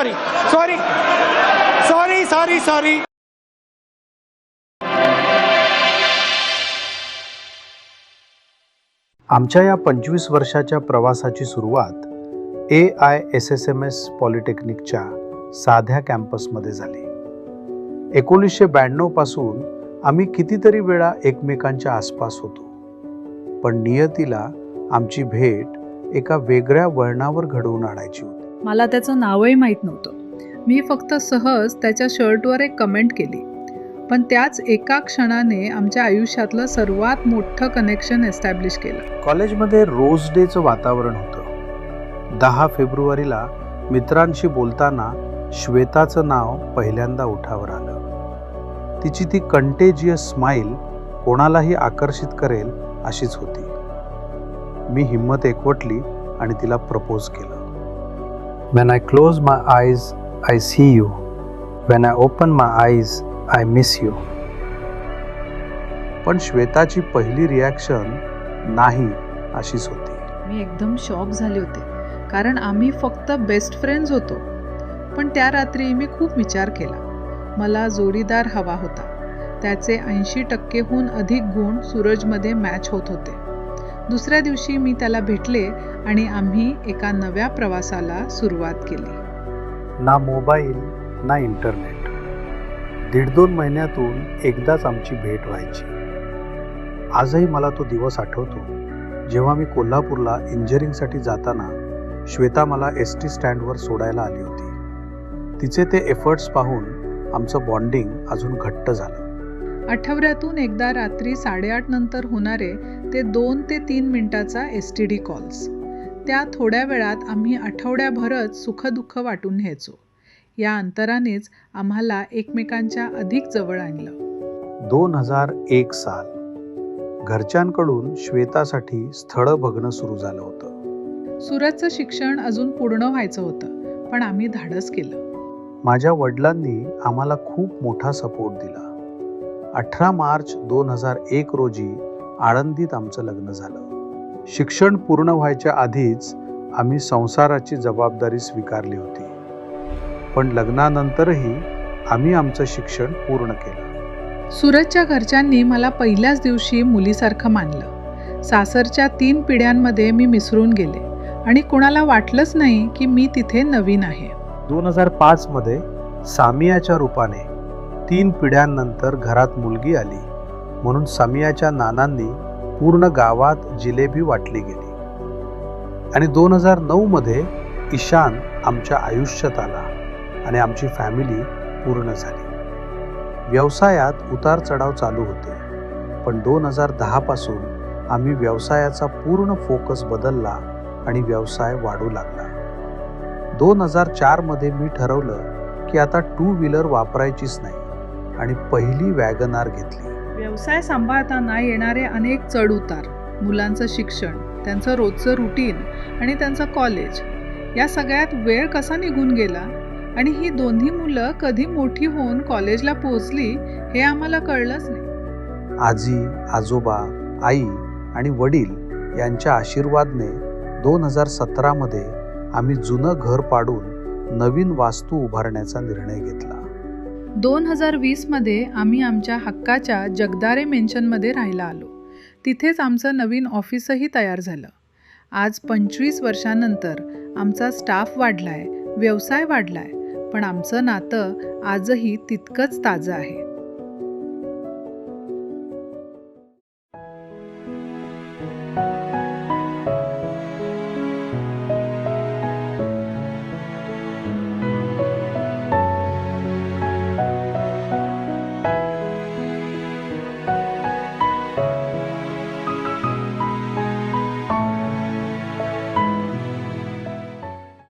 Sorry sorry sorry sorry sorry. आमच्या या 25 वर्षाच्या प्रवासाची सुरुवात AISSMS पॉलिटेक्निकच्या साध्या कॅम्पसमध्ये झाली. 1992 पासून आम्ही कितीतरी वेळा एकमेकांच्या आसपास होतो, पण नियतीला आमची भेट एका वेगळ्या वळणावर घडवून आणायची होती. मला त्याचं नावही माहीत नव्हतं. मी फक्त सहज त्याच्या शर्टवर एक कमेंट केली, पण त्याच एका क्षणाने आमच्या आयुष्यातलं सर्वात मोठं कनेक्शन एस्टॅब्लिश केलं. कॉलेजमध्ये रोज डेचं वातावरण होतं. 10 फेब्रुवारीला मित्रांशी बोलताना श्वेताचं नाव पहिल्यांदा ओठावर आलं. तिची ती कंटेजियस स्माईल कोणालाही आकर्षित करेल अशीच होती. मी हिम्मत एकवटली आणि तिला प्रपोज केलं. When I close my eyes, I see you. When I open my eyes, I miss you. पण श्वेताची पहिली रिॲक्शन नाही अशीच होती. मी एकदम शॉक झाले होते, कारण आम्ही फक्त बेस्ट फ्रेंड्स होतो. पण त्या रात्री मी खूप विचार केला. मला जोडीदार हवा होता. त्याचे 80%हून अधिक गुण सूरजमध्ये मॅच होत होते. दुसऱ्या दिवशी मी त्याला भेटले आणि आम्ही एका नव्या प्रवासाला सुरुवात केली. ना मोबाईल ना इंटरनेट. 1.5-2 महिन्यातून एकदाच आमची भेट व्हायची. आजही मला तो दिवस आठवतो, जेव्हा मी कोल्हापूरला इंजिनिअरिंगसाठी जाताना श्वेता मला ST स्टँडवर सोडायला आली होती. तिचे ते एफर्ट्स पाहून आमचं बॉन्डिंग अजून घट्ट झालं. आठवड्यातून एकदा रात्री 8:30 नंतर होणारे ते 2 ते 3 मिनिटाचा STD कॉल्स. त्या थोड्या वेळात आम्ही आठवड्याभरच सुखदुःख वाटून घ्यायचो. या अंतरानेच आम्हाला एकमेकांच्या अधिक जवळ आणलं. 2001 साल. घरच्यांकडून श्वेतासाठी स्थळं बघणं सुरू झालं होतं. सूरजचं शिक्षण अजून पूर्ण व्हायचं होतं, पण आम्ही धाडस केलं. माझ्या वडिलांनी आम्हाला खूप मोठा सपोर्ट दिला. 18 मार्च 2001 रोजी आळंदीत आमचं लग्न झालं. शिक्षण पूर्ण व्हायच्या आधीच आम्ही संसाराची जबाबदारी स्वीकारली होती, पण लग्नानंतरही आम्ही आमचं शिक्षण पूर्ण केलं. सूरजच्या घरच्यांनी मला पहिल्याच दिवशी मुलीसारखं मानलं. सासरच्या 3 पिढ्यांमध्ये मी मिसळून गेले आणि कुणाला वाटलंच नाही की मी तिथे नवीन आहे. 2005 मध्ये सामियाच्या रूपाने 3 पिढ्यांनंतर घरात मुलगी आली, म्हणून सामियाच्या नानांनी पूर्ण गावात जिलेबी वाटली गेली. आणि 2009 मध्ये ईशान आमच्या आयुष्यात आला आणि आमची फॅमिली पूर्ण झाली. व्यवसायात उतार चढाव चालू होते, पण 2010 पासून आम्ही व्यवसायाचा पूर्ण फोकस बदलला आणि व्यवसाय वाढू लागला. 2004 मध्ये मी ठरवलं की आता 2 व्हीलर वापरायचीच नाही आणि पहिली वॅगनार घेतली. व्यवसाय सांभाळताना येणारे अनेक चढ उतार, मुलांचं शिक्षण, त्यांचं रोजचं रुटीन आणि त्यांचं कॉलेज, या सगळ्यात वेळ कसा निघून गेला आणि ही दोन्ही मुलं कधी मोठी होऊन कॉलेजला पोहोचली हे आम्हाला कळलंच नाही. आजी, आजोबा, आई आणि वडील यांच्या आशीर्वादाने 2017 मध्ये आम्ही जुनं घर पाडून नवीन वास्तू उभारण्याचा निर्णय घेतला. 2020 मध्ये आम्ही आमच्या हक्काच्या जगदारे मेन्शनमध्ये राहायला आलो. तिथेच आमचं नवीन ऑफिसही तयार झालं. आज 25 वर्षांनंतर आमचा स्टाफ वाढलाय, व्यवसाय वाढलाय, पण आमचं नातं आजही तितकंच ताजं आहे.